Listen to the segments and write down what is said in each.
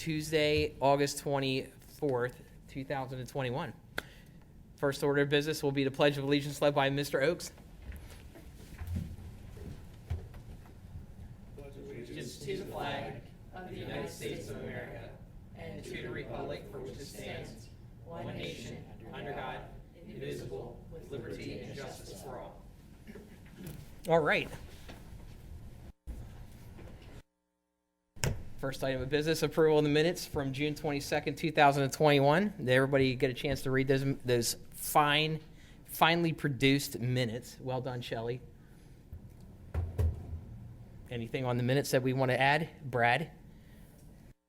Tuesday, August 24th, 2021. First order of business will be the Pledge of Allegiance led by Mr. Oakes. Allegiance to the flag of the United States of America and to the republic for which it stands, one nation, under God, indivisible, with liberty and justice for all. All right. First item of business, approval of the minutes from June 22nd, 2021. Did everybody get a chance to read those finely produced minutes? Well done, Shelley. Anything on the minutes that we want to add? Brad,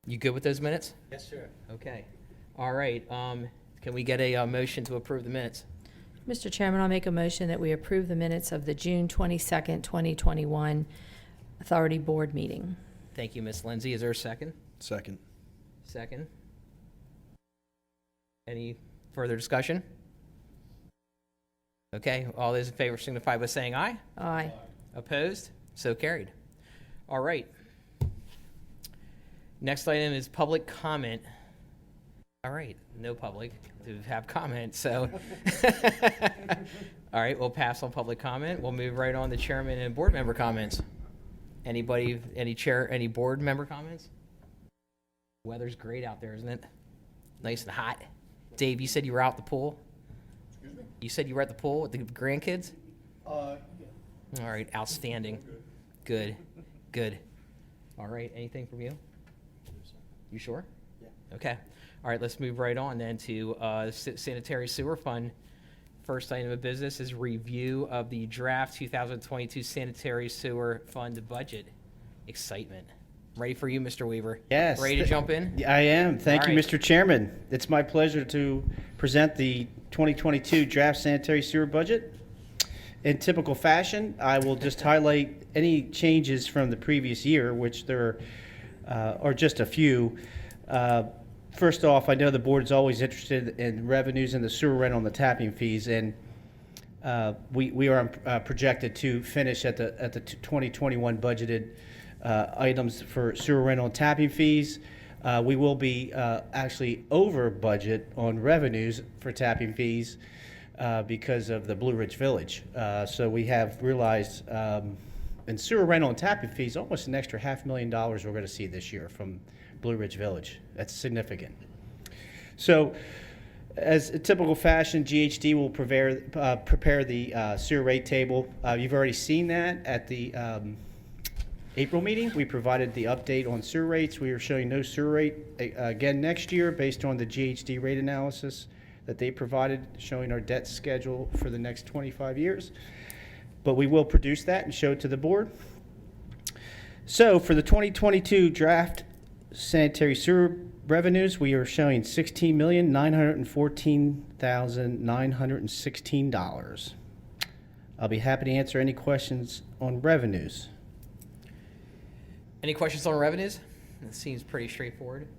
you good with those minutes? Yes, sir. Okay. All right. Can we get a motion to approve the minutes? Mr. Chairman, I'll make a motion that we approve the minutes of the June 22nd, 2021 Authority Board meeting. Thank you, Ms. Lindsay. Is there a second? Second. Second. Any further discussion? Okay. All those in favor signify by saying aye. Aye. Opposed? So carried. All right. Next item is public comment. All right. No public to have comment, so. All right. We'll pass on public comment. We'll move right on to chairman and board member comments. Anybody, any board member comments? Weather's great out there, isn't it? Nice and hot. Dave, you said you were out at the pool? Excuse me? You said you were at the pool with the grandkids? Yeah. All right, outstanding. Good. All right, anything from you? You sure? Yeah. Okay. All right, let's move right on then to Sanitary Sewer Fund. First item of business is review of the draft 2022 Sanitary Sewer Fund budget. Excitement. Ready for you, Mr. Weaver? Yes. Ready to jump in? I am. Thank All you, right. Mr. Chairman. It's my pleasure to present the 2022 draft sanitary sewer budget. In typical fashion, I will just highlight any changes from the previous year, which there are just a few. First off, I know the board is always interested in revenues and the sewer rent on the tapping fees, and we are projected to finish at the 2021 budgeted items for sewer rent on tapping fees. We will be actually over budget on revenues for tapping fees because of the Blue Ridge Village. So we have realized in sewer rent on tapping fees almost an extra $500,000 we're going to see this year from Blue Ridge Village. That's significant. So, as a typical fashion, GHD will prepare the sewer rate table. You've already seen that at the April meeting. We provided the update on sewer rates. We are showing no sewer rate again next year based on the GHD rate analysis that they provided, showing our debt schedule for the next 25 years. But we will produce that and show it to the board. So, for the 2022 draft sanitary sewer revenues, we are showing $16,914,916. I'll be happy to answer any questions on revenues. Any questions on revenues? It seems pretty straightforward.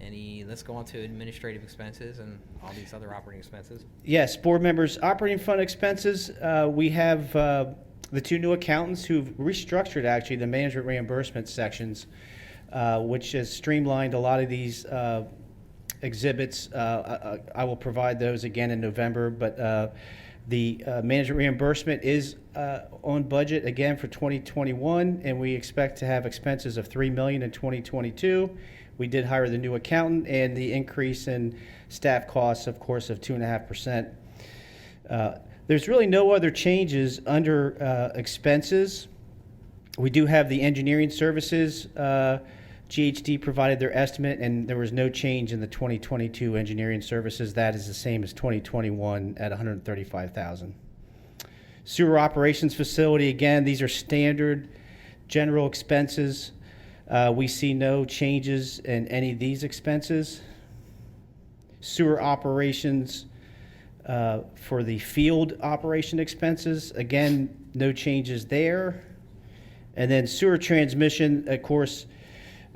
Let's go on to administrative expenses and all these other operating expenses. Yes, board members, operating fund expenses, we have the two new accountants who've restructured actually the management reimbursement sections, which has streamlined a lot of these exhibits. I will provide those again in November, but the management reimbursement is on budget again for 2021, and we expect to have expenses of $3 million in 2022. We did hire the new accountant, and the increase in staff costs, of course, of 2.5%. There's really no other changes under expenses. We do have the engineering services. GHD provided their estimate, and there was no change in the 2022 engineering services. That is the same as 2021 at $135,000. Sewer operations facility, again, these are standard general expenses. We see no changes in any of these expenses. Sewer operations for the field operation expenses, again, no changes there. And then sewer transmission, of course,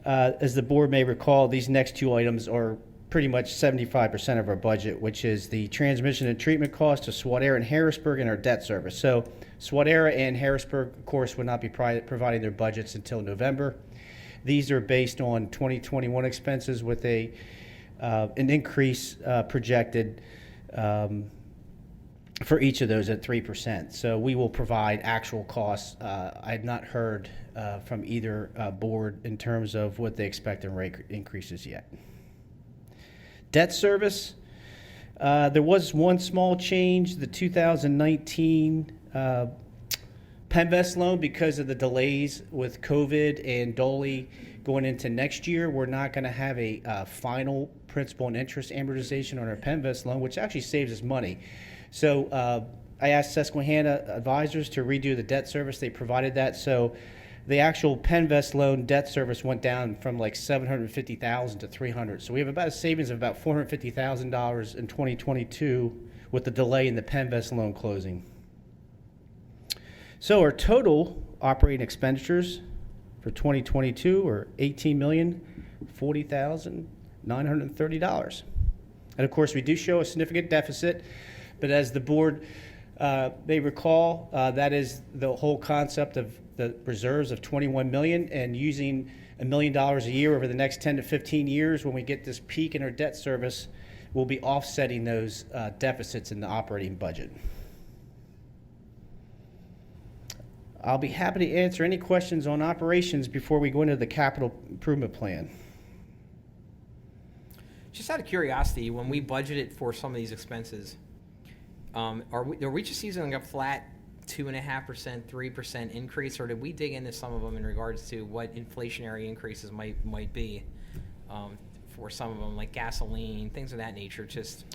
as the board may recall, these next two items are pretty much 75% of our budget, which is the transmission and treatment cost to SWATERA and Harrisburg and our debt service. So SWATERA and Harrisburg, of course, would not be providing their budgets until November. These are based on 2021 expenses with an increase projected for each of those at 3%. So we will provide actual costs. I have not heard from either board in terms of what they expect in rate increases yet. Debt service, there was one small change, the 2019 Penvest loan, because of the delays with COVID and DOLE going into next year. We're not going to have a final principal and interest amortization on our Penvest loan, which actually saves us money. So I asked Susquehanna advisors to redo the debt service. They provided that. So the actual Penvest loan debt service went down from like $750,000 to $300,000. So we have about a savings of about $450,000 in 2022 with the delay in the Penvest loan closing. So our total operating expenditures for 2022 are $18,040,930. And of course, we do show a significant deficit, but as the board may recall, that is the whole concept of the reserves of $21 million, and using $1 million a year over the next 10 to 15 years. When we get this peak in our debt service, we'll be offsetting those deficits in the operating budget. I'll be happy to answer any questions on operations before we go into the capital improvement plan. Just out of curiosity, when we budgeted for some of these expenses, are we just using a flat 2.5%, 3% increase, or did we dig into some of them in regards to what inflationary increases might be for some of them, like gasoline, things of that nature? Just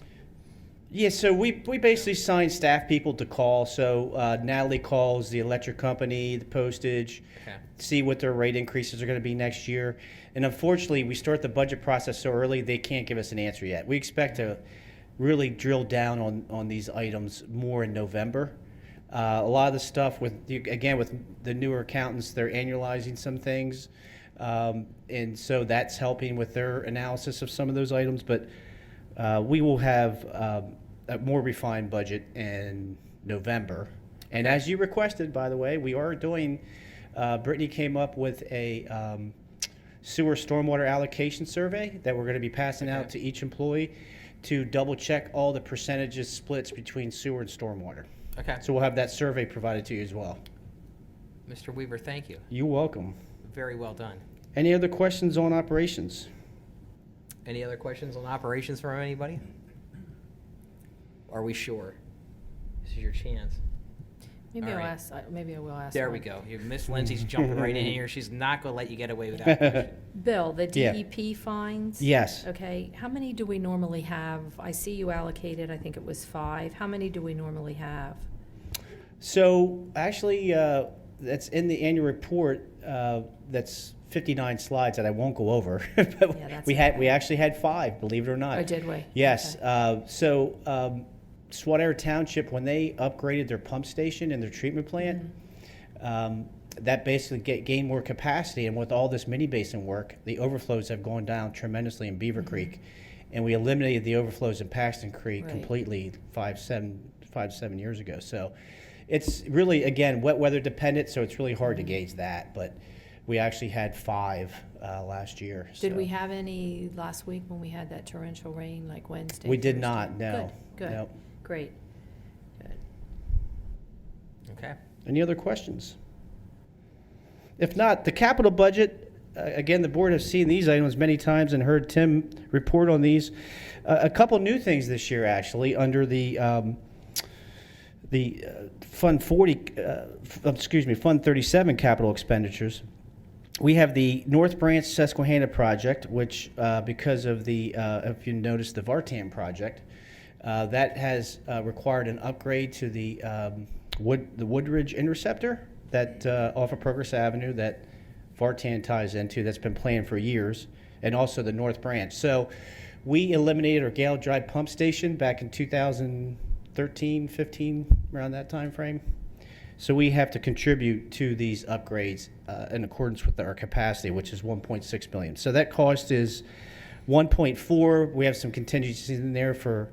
yeah, so we basically assign staff people to call. So Natalie calls the electric company, the postage, okay. See what their rate increases are going to be next year. And unfortunately, we start the budget process so early, they can't give us an answer yet. We expect to really drill down on these items more in November. A lot of the stuff with the newer accountants, they're annualizing some things. And so that's helping with their analysis of some of those items. But we will have a more refined budget in November. And as you requested, by the way, we are doing, Brittany came up with a sewer stormwater allocation survey that we're going to be passing out to each employee to double check all the percentages splits between sewer and stormwater. Okay. So we'll have that survey provided to you as well. Mr. Weaver, thank you. You're welcome. Very well done. Any other questions on operations? Any other questions on operations from anybody? Are we sure? This is your chance. Maybe All I'll right. ask. Maybe I will ask. There one. we go. Miss Lindsay's jumping right in here. She's not going to let you get away with that. Bill, the Yeah. DEP fines. Yes. Okay. How many do we normally have? I see you allocated. I think it was 5. How many do we normally have? So actually, that's in the annual report. That's 59 slides that I won't go over. But Yeah, that's we okay. actually had 5, believe it or not. Oh, did we? Yes. Okay. Swatter Township, when they upgraded their pump station and their treatment plant, that basically gained more capacity. And with all this mini basin work, the overflows have gone down tremendously in Beaver Creek. And we eliminated the overflows in Paxton Creek Right. completely 5-7 years ago. So it's really, again, wet weather dependent, so it's really hard to gauge that. But we actually had 5 last year. Did so. we have any last week when we had that torrential rain, like Wednesday? We did Thursday? not, no. Good. Nope. Great. Good. Okay. Any other questions? If not, the capital budget, again, the board has seen these items many times and heard Tim report on these. A couple new things this year, actually, under the Fund 37 capital expenditures. We have the North Branch Susquehanna project, which, because of the, if you notice, the Vartan project, that has required an upgrade to the Woodridge interceptor that off of Progress Avenue that Vartan ties into. That's been planned for years, and also the North Branch. So we eliminated our Gale Drive pump station back in 2013, 15, around that time frame. So we have to contribute to these upgrades in accordance with our capacity, which is $1.6 million. So that cost is 1.4. We have some contingencies in there for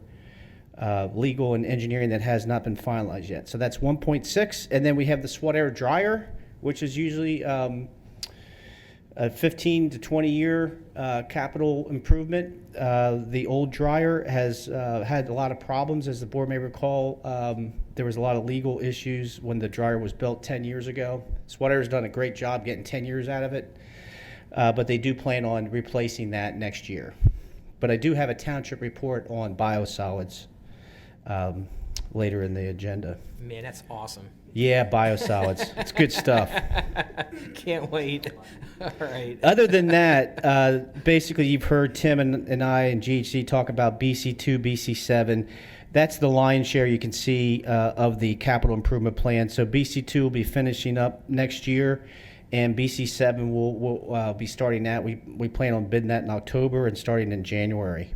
legal and engineering that has not been finalized yet. So that's 1.6. And then we have the SWAT Air dryer, which is usually a 15 to 20 year capital improvement. The old dryer has had a lot of problems, as the board may recall. There was a lot of legal issues when the dryer was built 10 years ago. Swattair's done a great job getting 10 years out of it, but they do plan on replacing that next year. But I do have a township report on biosolids later in the agenda. Man, that's awesome. Yeah, biosolids. It's good stuff. Can't wait. All right. Other than that, basically you've heard Tim and I and GHC talk about BC2, BC7. That's the lion's share you can see of the capital improvement plan. So BC2 will be finishing up next year, and BC7 will be starting that. We plan on bidding that in October and starting in January.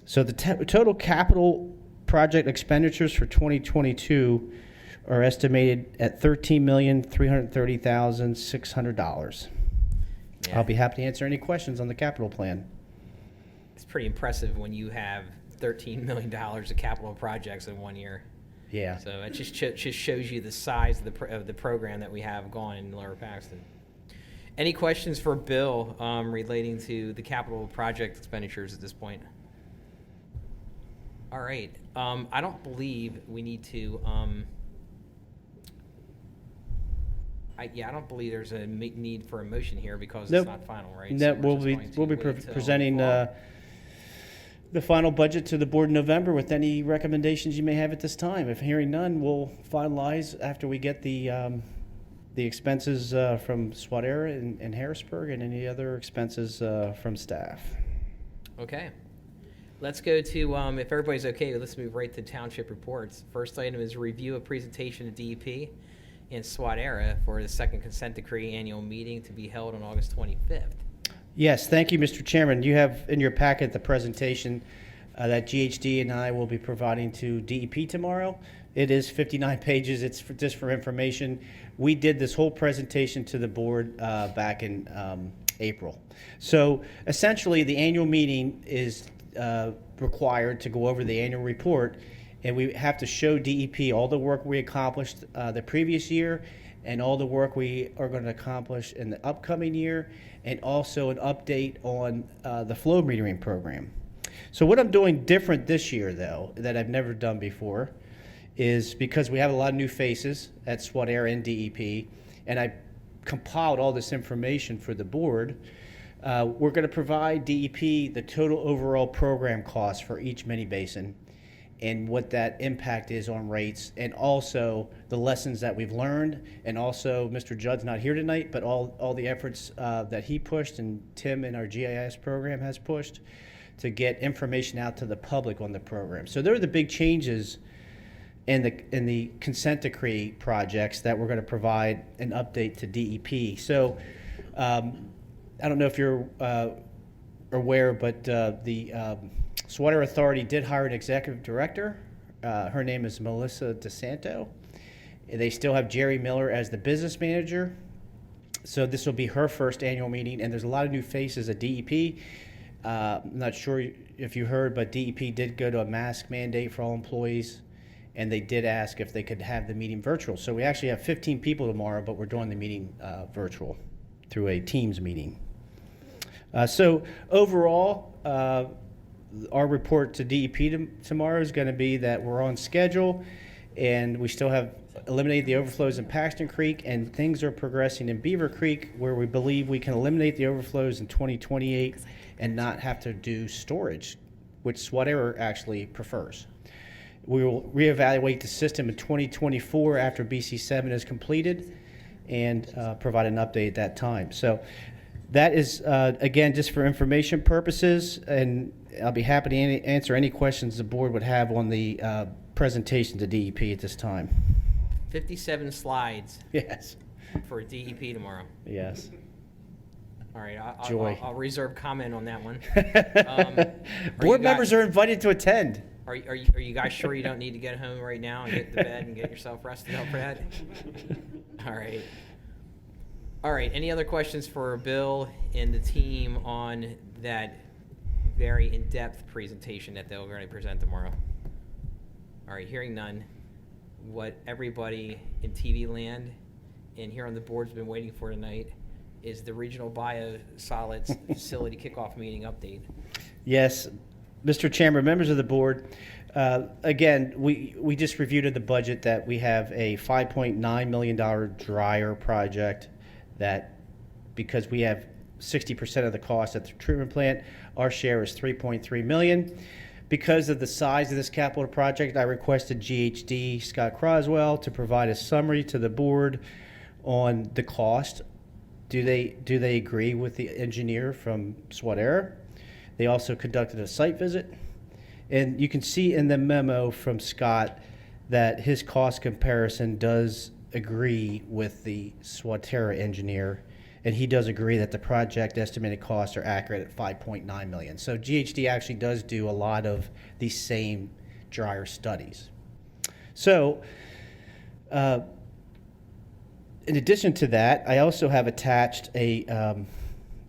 So the total capital project expenditures for 2022 are estimated at $13,330,600. Yeah. I'll be happy to answer any questions on the capital plan. It's pretty impressive when you have $13 million of capital projects in 1 year. Yeah. So it just shows you the size of the program that we have going in Lower Paxton. Any questions for Bill relating to the capital project expenditures at this point? All right. I don't believe we need to. I don't believe there's a need for a motion here because Nope. it's not final, right? No, So we'll just be going to wait till presenting fall. the final budget to the board in November with any recommendations you may have at this time. If hearing none, we'll finalize after we get the expenses from Swattair and Harrisburg and any other expenses from staff. Okay. Let's go to, if everybody's okay, let's move right to township reports. First item is review of presentation of DEP and Swattair for the second consent decree annual meeting to be held on August 25th. Yes, thank you, Mr. Chairman. You have in your packet the presentation that GHD and I will be providing to DEP tomorrow. It is 59 pages. It's just for information. We did this whole presentation to the board back in April. So essentially, the annual meeting is required to go over the annual report, and we have to show DEP all the work we accomplished the previous year and all the work we are going to accomplish in the upcoming year, and also an update on the flow metering program. So what I'm doing different this year, though, that I've never done before, is because we have a lot of new faces at Swattair and DEP, and I compiled all this information for the board. We're going to provide DEP the total overall program cost for each mini basin and what that impact is on rates, and also the lessons that we've learned, and also Mr. Judd's not here tonight, but all the efforts that he pushed and Tim in our GIS program has pushed to get information out to the public on the program. So there are the big changes in the consent decree projects that we're going to provide an update to DEP. So I don't know if you're aware, but the Swattair Authority did hire an executive director. Her name is Melissa DeSanto. They still have Jerry Miller as the business manager. So this will be her first annual meeting, and there's a lot of new faces at DEP. I'm not sure if you heard, but DEP did go to a mask mandate for all employees, and they did ask if they could have the meeting virtual. So we actually have 15 people tomorrow, but we're doing the meeting virtual through a Teams meeting. So overall, our report to DEP tomorrow is going to be that we're on schedule, and we still have eliminated the overflows in Paxton Creek, and things are progressing in Beaver Creek, where we believe we can eliminate the overflows in 2028 and not have to do storage, which Swattair actually prefers. We will reevaluate the system in 2024 after BC7 is completed and provide an update at that time. So that is, again, just for information purposes, and I'll be happy to answer any questions the board would have on the presentation to DEP at this time. 57 slides Yes. for DEP tomorrow. Yes. All right, Joy. I'll reserve comment on that one. Board members are invited to attend. Are you guys sure you don't need to get home right now and get to bed and get yourself rested up for that? All right. All right, any other questions for Bill and the team on that very in-depth presentation that they're going to present tomorrow? All right, hearing none, what everybody in TV land and here on the board's been waiting for tonight, is the Regional Biosolids Facility Kickoff Meeting update. Yes, Mr. Chairman, members of the board, again, we just reviewed the budget that we have a $5.9 million dryer project that, because we have 60% of the cost at the treatment plant, our share is $3.3 million. Because of the size of this capital project, I requested GHD Scott Croswell to provide a summary to the board on the cost. Do they agree with the engineer from SWAT-ERA? They also conducted a site visit. And you can see in the memo from Scott that his cost comparison does agree with the SWAT-ERA engineer. And he does agree that the project estimated costs are accurate at $5.9 million. So GHD actually does do a lot of these same dryer studies. So in addition to that, I also have attached a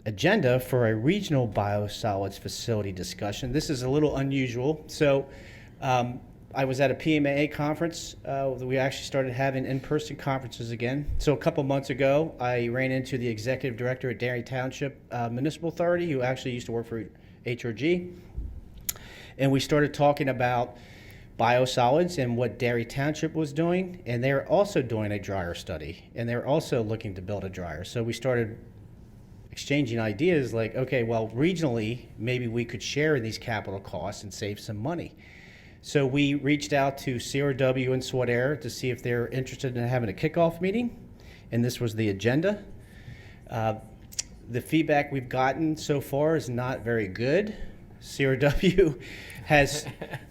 agenda for a regional biosolids facility discussion. This is a little unusual. So I was at a PMAA conference. We actually started having in-person conferences again. So a couple months ago, I ran into the executive director at Derry Township Municipal Authority, who actually used to work for HRG. And we started talking about biosolids and what Derry Township was doing. And they're also doing a dryer study. And they're also looking to build a dryer. So we started exchanging ideas like, okay, well, regionally, maybe we could share in these capital costs and save some money. So we reached out to CRW and SWAT-ERA to see if they're interested in having a kickoff meeting, and this was the agenda. The feedback we've gotten so far is not very good. CRW has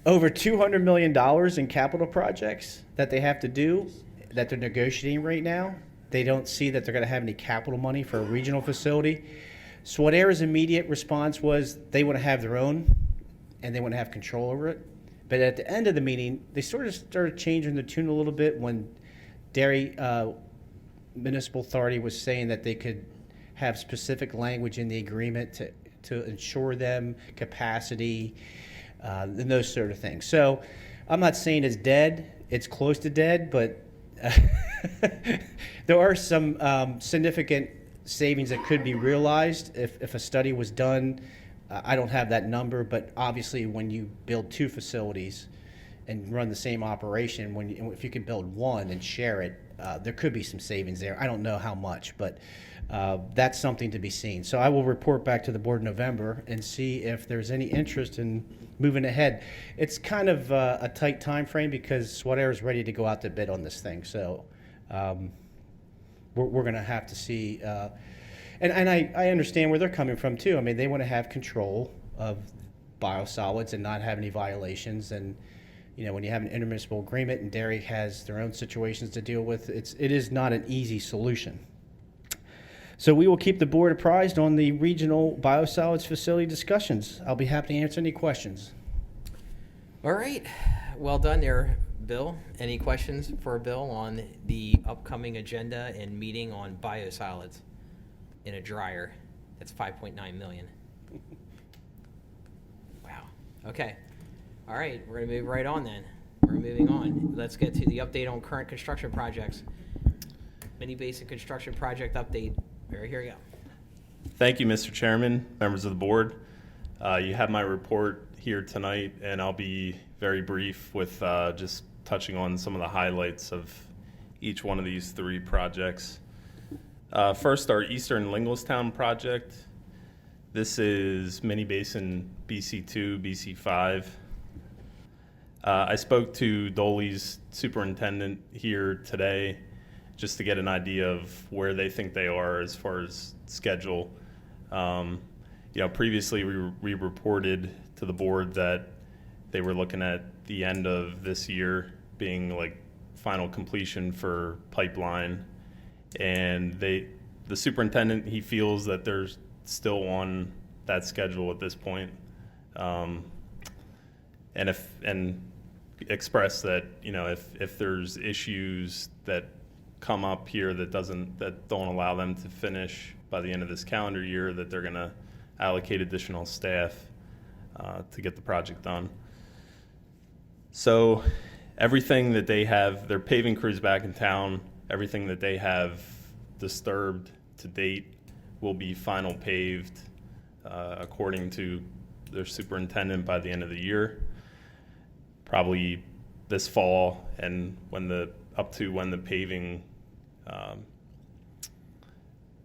over $200 million in capital projects that they have to do, that they're negotiating right now. They don't see that they're going to have any capital money for a regional facility. SWAT-ERA's immediate response was they want to have their own, and they want to have control over it. But at the end of the meeting, they sort of started changing the tune a little bit when Derry Municipal Authority was saying that they could have specific language in the agreement to ensure them capacity and those sort of things. So I'm not saying it's dead. It's close to dead, but there are some significant savings that could be realized if a study was done. I don't have that number, but obviously when you build two facilities and run the same operation, if you can build one and share it, there could be some savings there. I don't know how much, but that's something to be seen. So I will report back to the board in November and see if there's any interest in moving ahead. It's kind of a tight time frame because SWAT-ERA is ready to go out to bid on this thing. So we're going to have to see. And I understand where they're coming from too. I mean, they want to have control of biosolids and not have any violations. And you know, when you have an intermunicipal agreement and Derry has their own situations to deal with, it is not an easy solution. So we will keep the board apprised on the regional biosolids facility discussions. I'll be happy to answer any questions. All right, well done there, Bill. Any questions for Bill on the upcoming agenda and meeting on biosolids in a dryer? That's $5.9 million. Wow. Okay. All right, we're going to move right on then. We're moving on. Let's get to the update on current construction projects. Mini basic construction project update. Here we go. Thank you, Mr. Chairman, members of the board. You have my report here tonight, and I'll be very brief with just touching on some of the highlights of each one of these three projects. First, our Eastern Linglestown project. This is Mini Basin BC2, BC5. I spoke to Dolly's superintendent here today just to get an idea of where they think they are as far as schedule. Previously we reported to the board that they were looking at the end of this year being like final completion for pipeline, and the superintendent, he feels that they're still on that schedule at this point, and express that if there's issues that come up here that don't allow them to finish by the end of this calendar year, that they're going to allocate additional staff to get the project done. So everything that they have, their paving crews back in town, everything that they have disturbed to date will be final paved according to their superintendent by the end of the year, probably this fall, and when the paving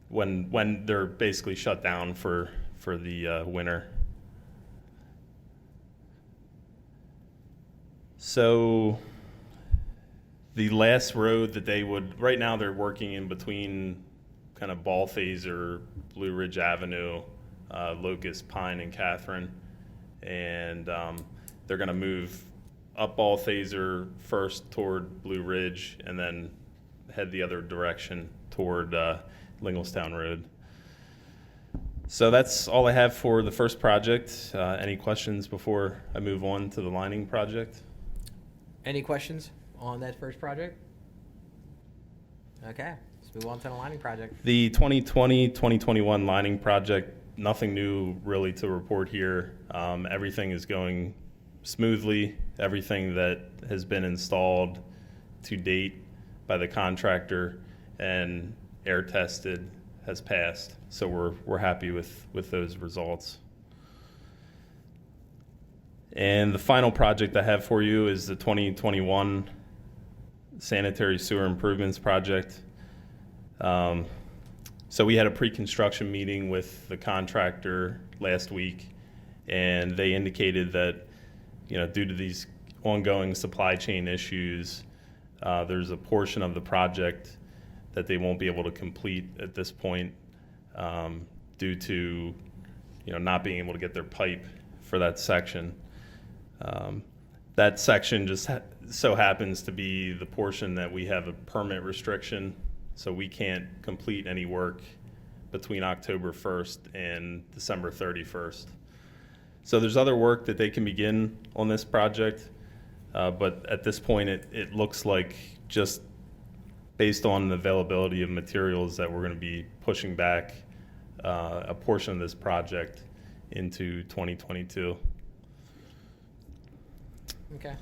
when they're basically shut down for the winter. So the last road that they would, right now they're working in between kind of Ballphaser, Blue Ridge Avenue, Locust, Pine, and Catherine. And they're going to move up Ballphaser first toward Blue Ridge and then head the other direction toward Linglestown Road. So that's all I have for the first project. Any questions before I move on to the lining project? Any questions on that first project? Okay, let's move on to the lining project. The 2020-2021 lining project, nothing new really to report here. Everything is going smoothly. Everything that has been installed to date by the contractor and air tested has passed. So we're happy with those results. And the final project I have for you is the 2021 Sanitary Sewer Improvements Project. So we had a pre-construction meeting with the contractor last week, and they indicated that, due to these ongoing supply chain issues, there's a portion of the project that they won't be able to complete at this point due to, not being able to get their pipe for that section. That section just so happens to be the portion that we have a permit restriction, so we can't complete any work between October 1st and December 31st. So there's other work that they can begin on this project, but at this point it looks like, just based on the availability of materials, that we're going to be pushing back a portion of this project into 2022. Okay.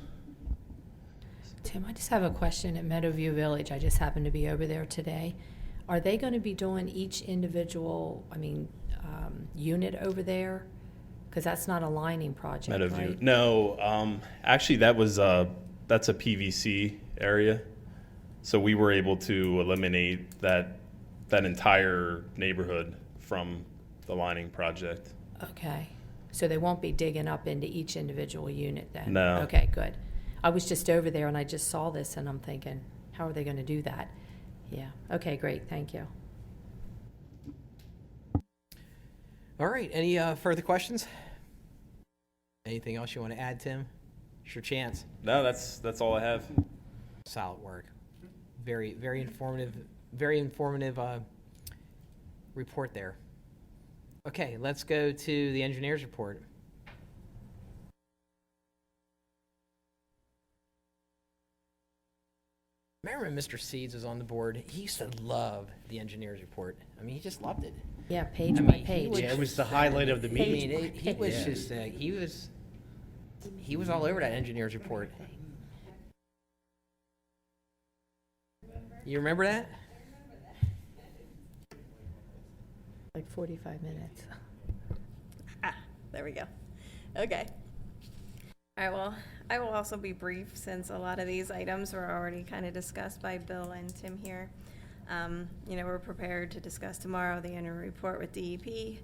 Tim, I just have a question at Meadowview Village. I just happened to be over there today. Are they going to be doing each individual, unit over there? Because that's not a lining project, Meadowview. right? No, actually that's a PVC area. So we were able to eliminate that entire neighborhood from the lining project. Okay. So they won't be digging up into each individual unit then? No. Okay, good. I was just over there and I just saw this and I'm thinking, how are they going to do that? Yeah. Okay, great. Thank you. All right, any further questions? Anything else you want to add, Tim? It's your chance. No, that's all I have. Solid work. Very, very informative report there. Okay, let's go to the engineer's report. Remember when Mr. Seeds was on the board? He used to love the engineer's report. He just loved it. Yeah, page I by mean, he page. would- Yeah, it was the highlight of the meeting. He was Yeah. just, he was all over that engineer's report. You remember that? Like 45 minutes. There we go. Okay. All right, well, I will also be brief since a lot of these items were already kind of discussed by Bill and Tim here. We're prepared to discuss tomorrow the annual report with DEP.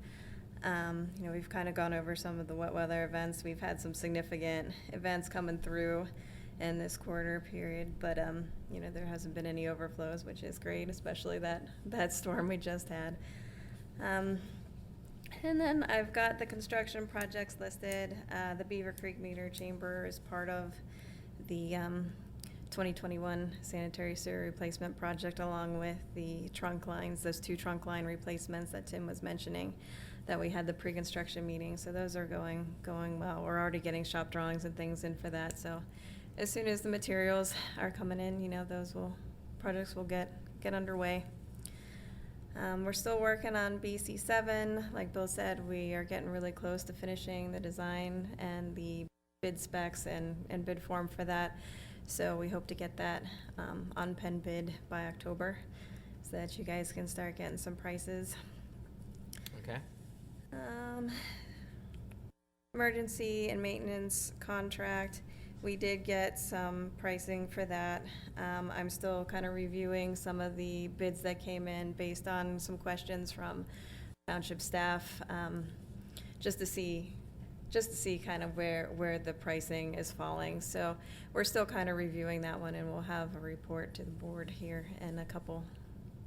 We've kind of gone over some of the wet weather events. We've had some significant events coming through in this quarter period, but there hasn't been any overflows, which is great, especially that storm we just had. And then I've got the construction projects listed. The Beaver Creek Meter Chamber is part of the 2021 sanitary sewer replacement project, along with the trunk lines, those 2 trunk line replacements that Tim was mentioning that we had the pre-construction meeting. So those are going well. We're already getting shop drawings and things in for that. So as soon as the materials are coming in, those projects will get underway. We're still working on BC7. Like Bill said, we are getting really close to finishing the design and the bid specs and bid form for that. So we hope to get that on pen bid by October so that you guys can start getting some prices. Okay. Emergency and maintenance contract, we did get some pricing for that. I'm still kind of reviewing some of the bids that came in based on some questions from township staff, just to see kind of where the pricing is falling. So we're still kind of reviewing that one, and we'll have a report to the board here in a couple,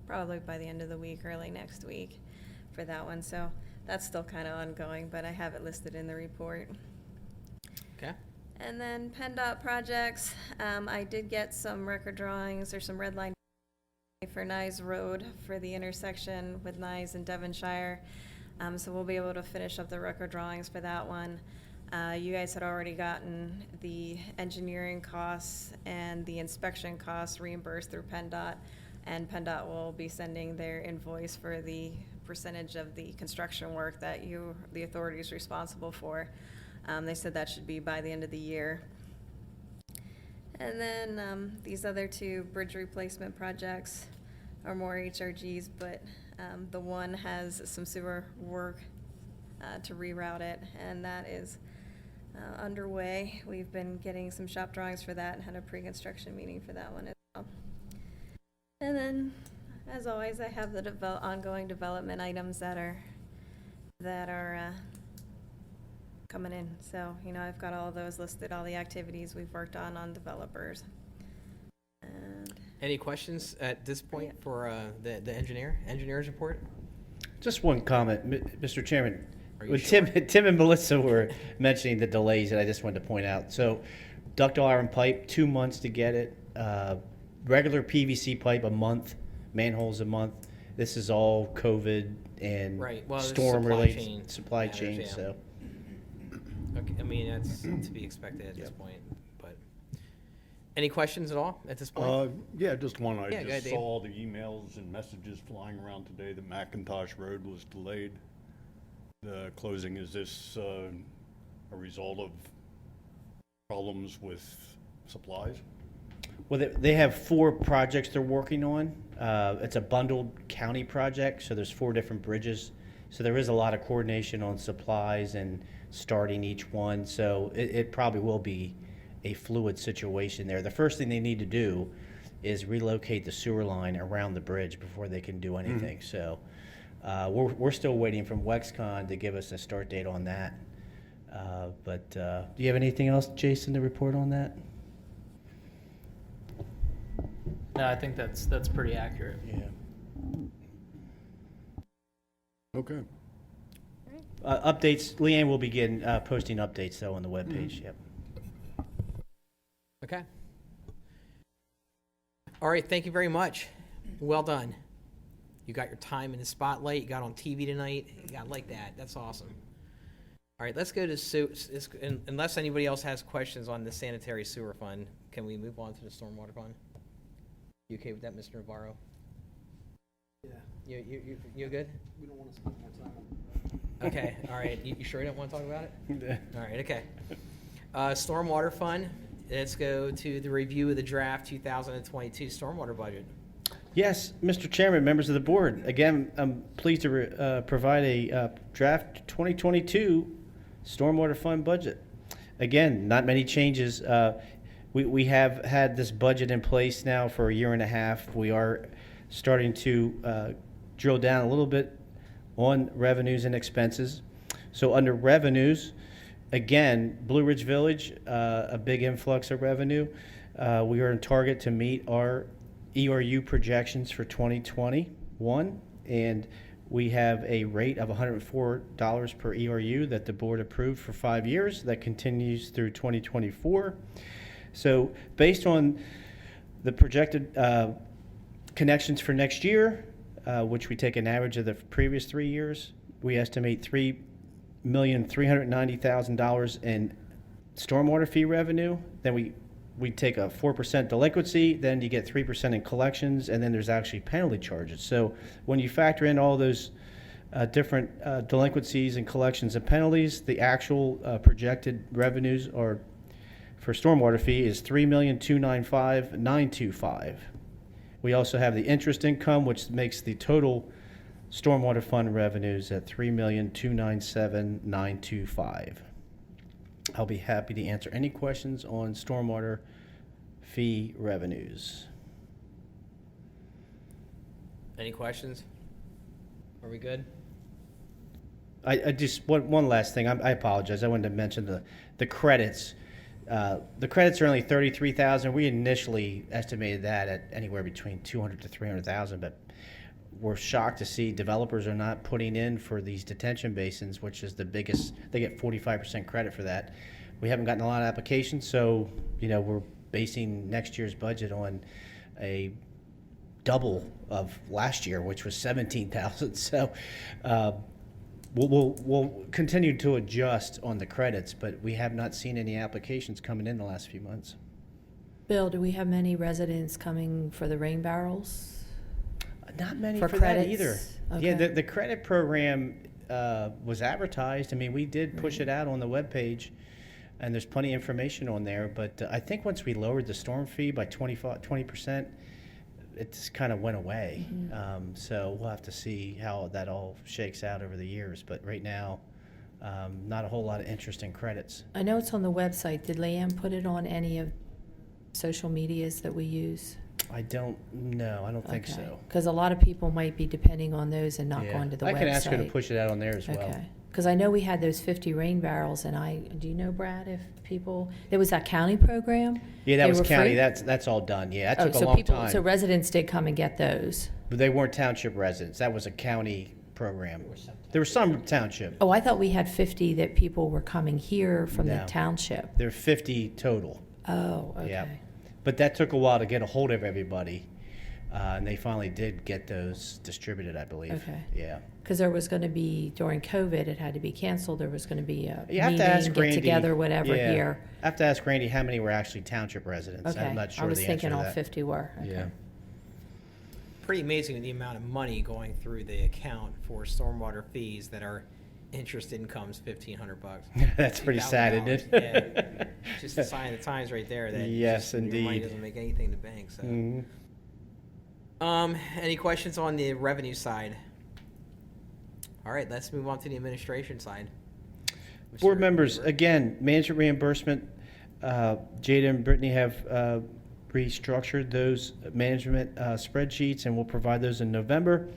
probably by the end of the week, early next week for that one. So that's still kind of ongoing, but I have it listed in the report. Okay. And then PennDOT projects, I did get some record drawings or some red line for Nye Road for the intersection with Nye and Devonshire. So we'll be able to finish up the record drawings for that one. You guys had already gotten the engineering costs and the inspection costs reimbursed through PennDOT, and PennDOT will be sending their invoice for the percentage of the construction work that the authority is responsible for. They said that should be by the end of the year. And then these other two bridge replacement projects are more HRGs, but the one has some sewer work to reroute it, and that is underway. We've been getting some shop drawings for that and had a pre-construction meeting for that one as well. And then, as always, I have the ongoing development items that are coming in. So, I've got all of those listed, all the activities we've worked on developers. And Any questions at this point for the engineer's report? Just one comment, Mr. Chairman. Are you When sure? Tim and Melissa were mentioning the delays, and I just wanted to point out. So, ductile iron pipe, 2 months to get it. Regular PVC pipe, a month. Manholes, a month. This is all COVID and Right. Well, it's storm-related supply matters, chain. yeah. So, Okay, I mean, that's to be expected at this point, but any questions at all at this point? Yeah, just one. I Yeah, go ahead, just Dave. saw the emails and messages flying around today that McIntosh Road was delayed. The closing, is this a result of problems with supplies? well, they have 4 projects they're working on. It's a bundled county project, so there's 4 different bridges. So there is a lot of coordination on supplies and starting each one. So it probably will be a fluid situation there. The first thing they need to do is relocate the sewer line around the bridge before they can do anything. So we're still waiting from Wexcon to give us a start date on that. But do you have anything else, Jason, to report on that? No, I think that's pretty accurate. Yeah. Okay. Updates, Leanne will begin posting updates, though, on the webpage. Yep. Okay. All right, thank you very much. Well done. You got your time in the spotlight. You got on TV tonight. You got like that. That's awesome. All right, let's go to unless anybody else has questions on the sanitary sewer fund, can we move on to the stormwater fund? You okay with that, Mr. Navarro? Yeah, You good? we don't want to spend more time on it. Okay, all right. You sure you don't want to talk about it? All right, okay. Stormwater fund, let's go to the review of the draft 2022 stormwater budget. Yes, Mr. Chairman, members of the board. Again, I'm pleased to provide a draft 2022 stormwater fund budget. Again, not many changes. We have had this budget in place now for a year and a half. We are starting to drill down a little bit on revenues and expenses. So under revenues, again, Blue Ridge Village, a big influx of revenue. We are on target to meet our ERU projections for 2021, and we have a rate of $104 per ERU that the board approved for 5 years. That continues through 2024. So based on the projected connections for next year, which we take an average of the previous 3 years, we estimate $3,390,000 in stormwater fee revenue. Then we take a 4% delinquency, then you get 3% in collections, and then there's actually penalty charges. So when you factor in all those different delinquencies and collections and penalties, the actual projected revenues are for stormwater fee is $3,295,925. We also have the interest income, which makes the total stormwater fund revenues at $3,297,925. I'll be happy to answer any questions on stormwater fee revenues. Any questions? Are we good? I just, one last thing, I apologize, I wanted to mention the credits. The credits are only 33,000. We initially estimated that at anywhere between 200 to 300,000, but we're shocked to see developers are not putting in for these detention basins, which is the biggest. They get 45% credit for that. We haven't gotten a lot of applications, so we're basing next year's budget on a double of last year, which was 17,000. So we'll continue to adjust on the credits, but we have not seen any applications coming in the last few months. Bill, do we have many residents coming for the rain barrels? Not many For for credits? that either. Okay. Yeah, the credit program was advertised. I mean, we did push it out on the webpage, and there's plenty of information on there. But I think once we lowered the storm fee by 20%, it just kind of went away. So we'll have to see how that all shakes out over the years. But right now, not a whole lot of interest in credits. I know it's on the website. Did Leanne put it on any of social medias that we use? I don't know. I don't think so. Because a lot of people might be depending on those and not Yeah. going to the I website. can ask her to push it out on there as well. Okay. Because I know we had those 50 rain barrels, and do you know, Brad, if people, there was that county program? Yeah, that They was were county. free? That's all done. Yeah, that Oh, took a so long people, time. so residents did come and get those. But they weren't township residents. That was a county program. There were some township. Oh, I thought we had 50 that people were coming here from the No. township. There are 50 total. Oh, okay. Yeah. But that took a while to get a hold of everybody. And they finally did get those distributed, I believe. Okay. Yeah. Because there was going to be, during COVID, it had to be canceled. There was going to be a You have to ask meeting, Randy. get together, whatever Yeah. here. I have to ask Randy how many were actually township residents. Okay. I'm not sure I was the answer thinking to all that. 50 were. Okay. Yeah. Pretty amazing the amount of money going through the account for stormwater fees that are interest income's $1,500. That's pretty sad, isn't it? Yeah. Just a sign of the times right there that Yes, your money indeed. doesn't make anything to bank. So, Mhm. Any questions on the revenue side? All right, let's move on to the administration side. Board Mr. members, Weaver. again, management reimbursement, Jada and Brittany have restructured those management spreadsheets, and we'll provide those in November.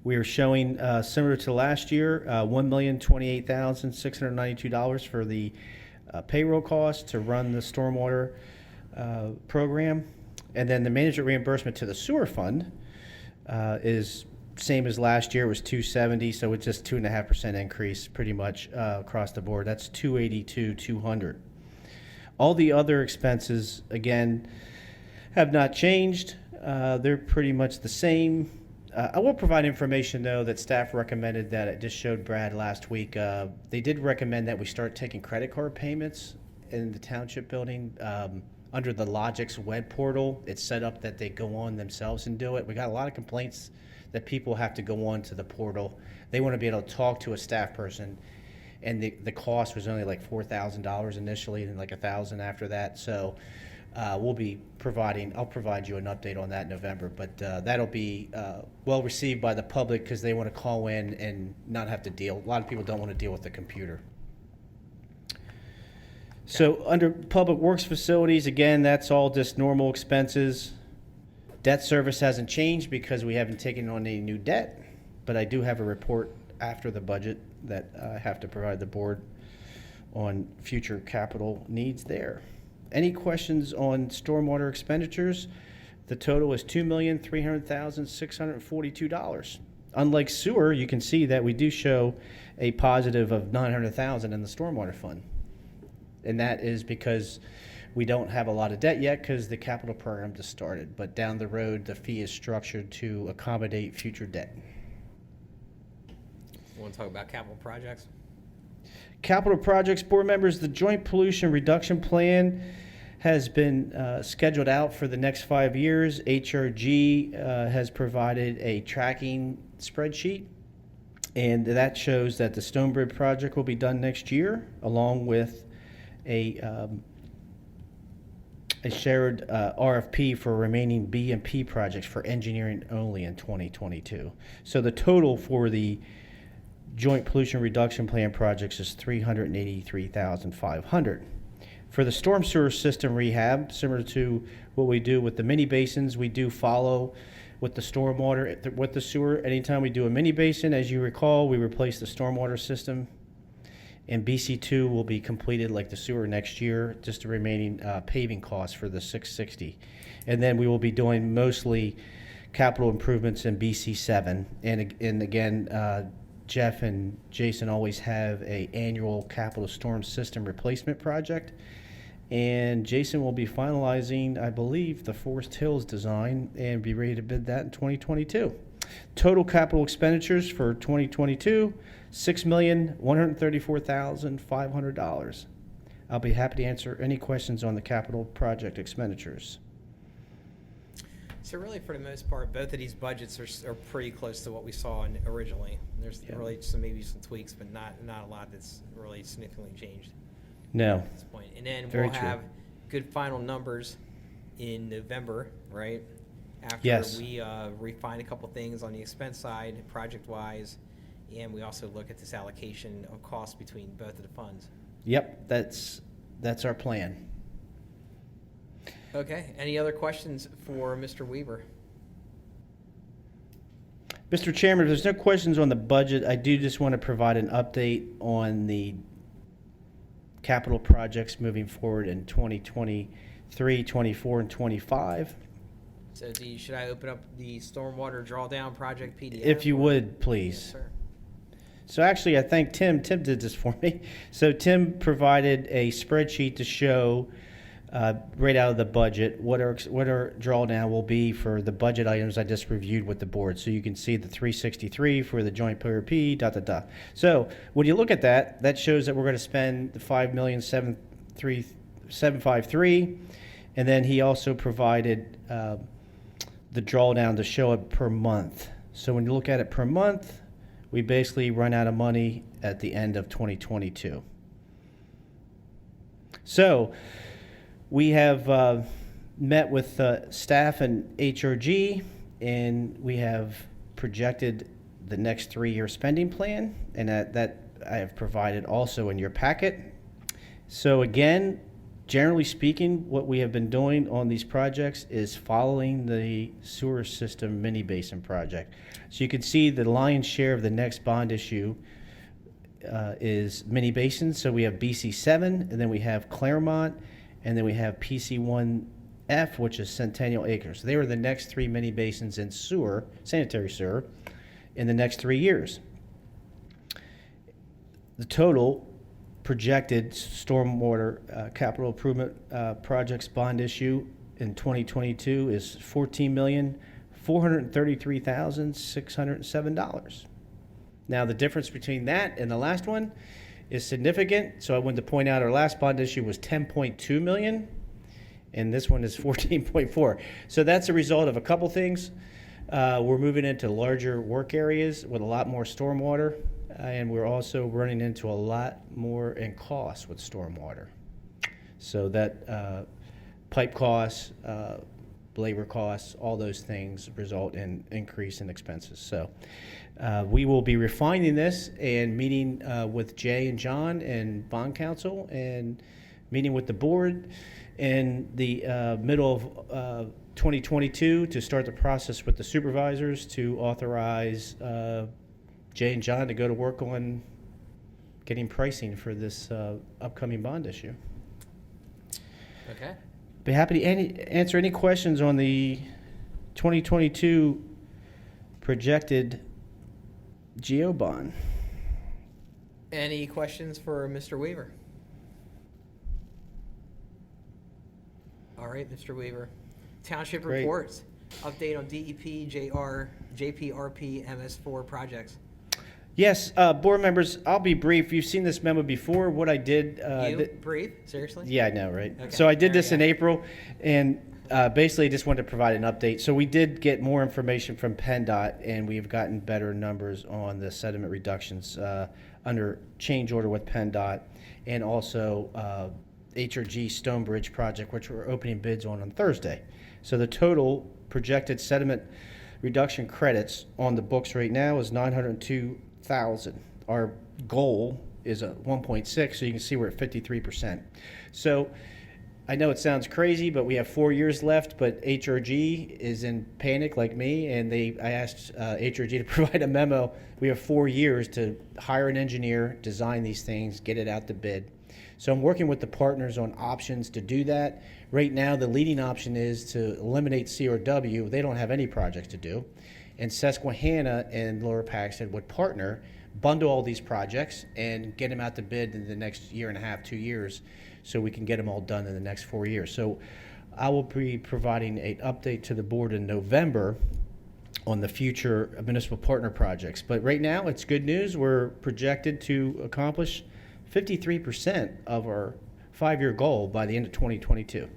We are showing, similar to last year, $1,028,692 for the payroll costs to run the stormwater program. And then the management reimbursement to the sewer fund is same as last year. It was $270, so it's just 2.5% increase pretty much across the board. That's $282,200. All the other expenses, again, have not changed. They're pretty much the same. I will provide information, though, that staff recommended that it just showed Brad last week. They did recommend that we start taking credit card payments in the township building. Under the Logix web portal, it's set up that they go on themselves and do it. We got a lot of complaints that people have to go on to the portal. They want to be able to talk to a staff person, and the cost was only like $4,000 initially, and like $1,000 after that. So we'll be providing. I'll provide you an update on that in November. But that'll be well received by the public because they want to call in and not have to deal. A lot of people don't want to deal with the computer. So under public works facilities, again, that's all just normal expenses. Debt service hasn't changed because we haven't taken on any new debt, but I do have a report after the budget that I have to provide the board on future capital needs there. Any questions on stormwater expenditures? The total is $2,300,642. Unlike sewer, you can see that we do show a positive of $900,000 in the stormwater fund. And that is because we don't have a lot of debt yet because the capital program just started. But down the road, the fee is structured to accommodate future debt. Want to talk about capital projects? Capital projects, board members, the Joint Pollution Reduction Plan has been scheduled out for the next 5 years. HRG has provided a tracking spreadsheet, and that shows that the Stonebridge project will be done next year, along with a a shared RFP for remaining B and P projects for engineering only in 2022. So the total for the Joint Pollution Reduction Plan projects is $383,500. For the storm sewer system rehab, similar to what we do with the mini basins, we do follow with the stormwater, with the sewer. Anytime we do a mini basin, as you recall, we replace the stormwater system. And BC2 will be completed like the sewer next year, just the remaining paving costs for the 660. And then we will be doing mostly capital improvements in BC7. And again, Jeff and Jason always have a annual capital storm system replacement project. And Jason will be finalizing, I believe, the Forest Hills design and be ready to bid that in 2022. Total capital expenditures for 2022, $6,134,500. I'll be happy to answer any questions on the capital project expenditures. So really, for the most part, both of these budgets are pretty close to what we saw originally. There's really maybe some tweaks, but not a lot that's really significantly changed No. at this point. And then Very we'll true. have good final numbers in November, right? After Yes. we refine a couple things on the expense side, project-wise, and we also look at this allocation of costs between both of the funds. Yep, that's our plan. Okay, any other questions for Mr. Weaver? Mr. Chairman, if there's no questions on the budget, I do just want to provide an update on the capital projects moving forward in 2023, 24, and 25. So should I open up the stormwater drawdown project PDF? If you would, Yes, please. sir. So actually, I think Tim did this for me. So Tim provided a spreadsheet to show right out of the budget what our drawdown will be for the budget items I just reviewed with the board. So you can see the 363 for the joint PRP, . So when you look at that, that shows that we're going to spend the $5,753,753, and then he also provided the drawdown to show it per month. So when you look at it per month, we basically run out of money at the end of 2022. So we have met with staff and HRG, and we have projected the next 3-year spending plan, and that I have provided also in your packet. So again, generally speaking, what we have been doing on these projects is following the sewer system mini basin project. So you can see the lion's share of the next bond issue is mini basins. So we have BC7, and then we have Claremont, and then we have PC1F, which is Centennial Acres. They were the next 3 mini basins in sewer, sanitary sewer, in the next 3 years. The total projected stormwater capital improvement projects bond issue in 2022 is $14,433,607. Now, the difference between that and the last one is significant. So I wanted to point out our last bond issue was $10.2 million, and this one is $14.4. So that's a result of a couple things. We're moving into larger work areas with a lot more stormwater, and we're also running into a lot more in costs with stormwater. So that pipe costs, labor costs, all those things result in increase in expenses. So we will be refining this and meeting with Jay and John and bond counsel and meeting with the board in the middle of 2022 to start the process with the supervisors to authorize Jay and John to go to work on getting pricing for this upcoming bond issue. Okay. Be happy to answer any questions on the 2022 projected GO bond. Any questions for Mr. Weaver? All right, Mr. Weaver. Township Great. reports. Update on DEP JPRP MS4 projects. Yes, board members, I'll be brief. You've seen this memo before. What I did. Breathe? Seriously? Yeah, I know, right? Okay, So I did there this you in go. April, and basically just wanted to provide an update. So we did get more information from PennDOT, and we've gotten better numbers on the sediment reductions under change order with PennDOT, and also HRG Stonebridge project, which we're opening bids on Thursday. So the total projected sediment reduction credits on the books right now is 902,000. Our goal is a 1.6, so you can see we're at 53%. So I know it sounds crazy, but we have 4 years left, but HRG is in panic like me, and I asked HRG to provide a memo. We have 4 years to hire an engineer, design these things, get it out to bid. So I'm working with the partners on options to do that. Right now, the leading option is to eliminate CRW. They don't have any projects to do. And Susquehanna and Lower Paxton would partner, bundle all these projects, and get them out to bid in the next year and a half, 2 years, so we can get them all done in the next 4 years. So I will be providing an update to the board in November on the future municipal partner projects. But right now, it's good news. We're projected to accomplish 53% of our 5-year goal by the end of 2022.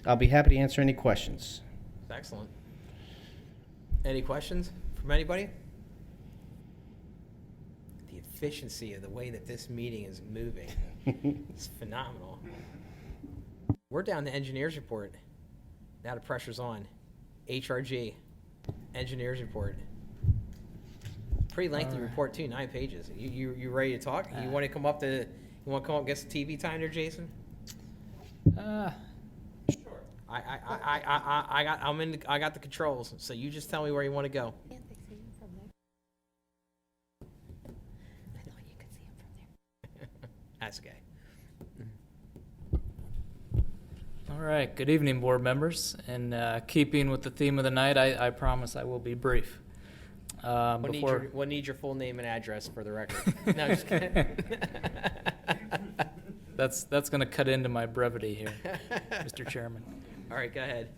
I'll be happy to answer any questions. Excellent. Any questions from anybody? The efficiency of the way that this meeting is moving is phenomenal. We're down to engineers report. Now the pressure's on. HRG, engineers report. Pretty lengthy report too, 9 pages. You ready to talk? You want to come up and get some TV time there, Jason? Uh, Sure. I got the controls, so you just tell me where you want to go. Can't they see him from there? I thought you could see him from there. That's okay. All right. Good evening, board members. In keeping with the theme of the night, I promise I will be brief. We'll need your full name and address for the record. No, just kidding. That's going to cut into my brevity here, Mr. Chairman. All right, go ahead.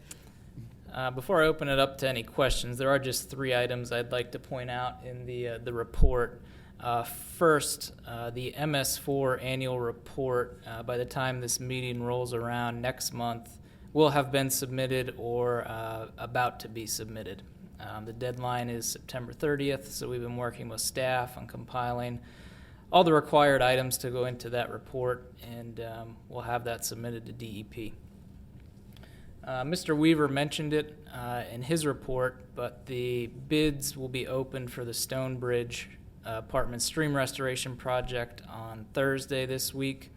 Before I open it up to any questions, there are just 3 items I'd like to point out in the report. First, the MS4 annual report, by the time this meeting rolls around next month, will have been submitted or about to be submitted. The deadline is September 30th, so we've been working with staff on compiling all the required items to go into that report, and we'll have that submitted to DEP. Mr. Weaver mentioned it in his report, but the bids will be open for the Stonebridge Apartment Stream Restoration Project on Thursday this week.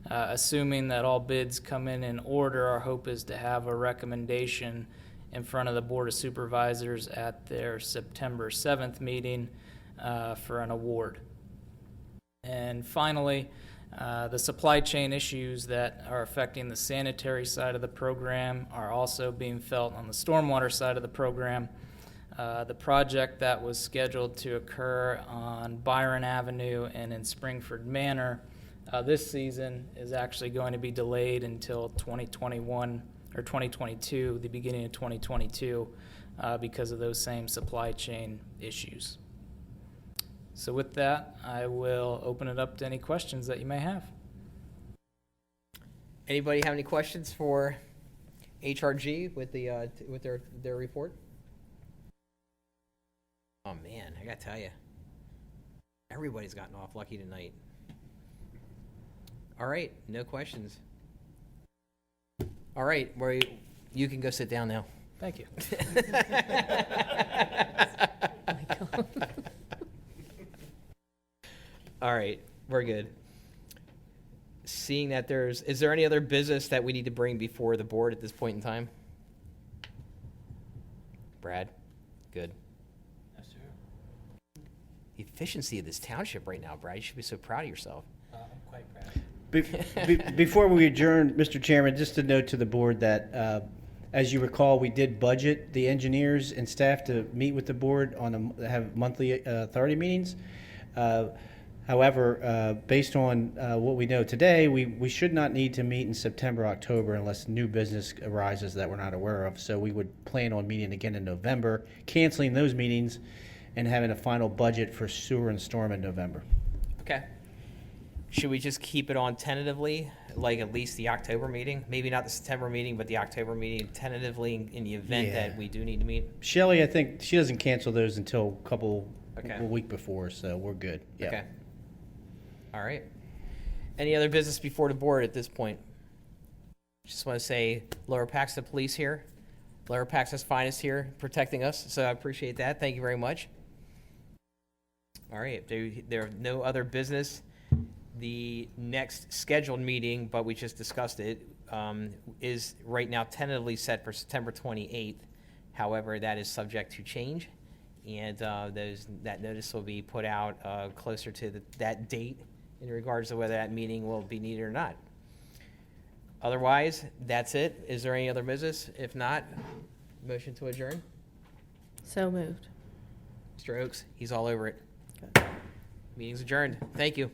Assuming that all bids come in order, our hope is to have a recommendation in front of the Board of Supervisors at their September 7th meeting for an award. And finally, the supply chain issues that are affecting the sanitary side of the program are also being felt on the stormwater side of the program. The project that was scheduled to occur on Byron Avenue and in Springford Manor this season is actually going to be delayed until 2021 or 2022, the beginning of 2022, because of those same supply chain issues. So with that, I will open it up to any questions that you may have. Anybody have any questions for HRG with their report? Oh man, I gotta tell you, everybody's gotten off lucky tonight. All right, no questions. All right, you can go sit down now. Thank you. All right, we're good. Seeing that is there any other business that we need to bring before the board at this point in time? Brad? Good. Yes, sir. The efficiency of this township right now, Brad, you should be so proud of yourself. I'm quite proud. Before we adjourn, Mr. Chairman, just a note to the board that, as you recall, we did budget the engineers and staff to meet with the board have monthly authority meetings. However, based on what we know today, we should not need to meet in September, October unless new business arises that we're not aware of. So we would plan on meeting again in November, canceling those meetings, and having a final budget for sewer and storm in November. Okay. Should we just keep it on tentatively, like at least the October meeting? Maybe not the September meeting, but the October meeting tentatively in the event that we do need to meet? Shelley, I think she doesn't cancel those until Okay. a week before, so we're good. Yeah. Okay. All right. Any other business before the board at this point? Just want to say Lower Paxton Police here. Lower Paxton's finest here protecting us, so I appreciate that. Thank you very much. All right, there are no other business. The next scheduled meeting, but we just discussed it, is right now tentatively set for September 28th. However, that is subject to change, and that notice will be put out closer to that date in regards to whether that meeting will be needed or not. Otherwise, that's it. Is there any other business? If not, motion to adjourn. So moved. Mr. Oakes, he's all over it. Meeting's adjourned. Thank you.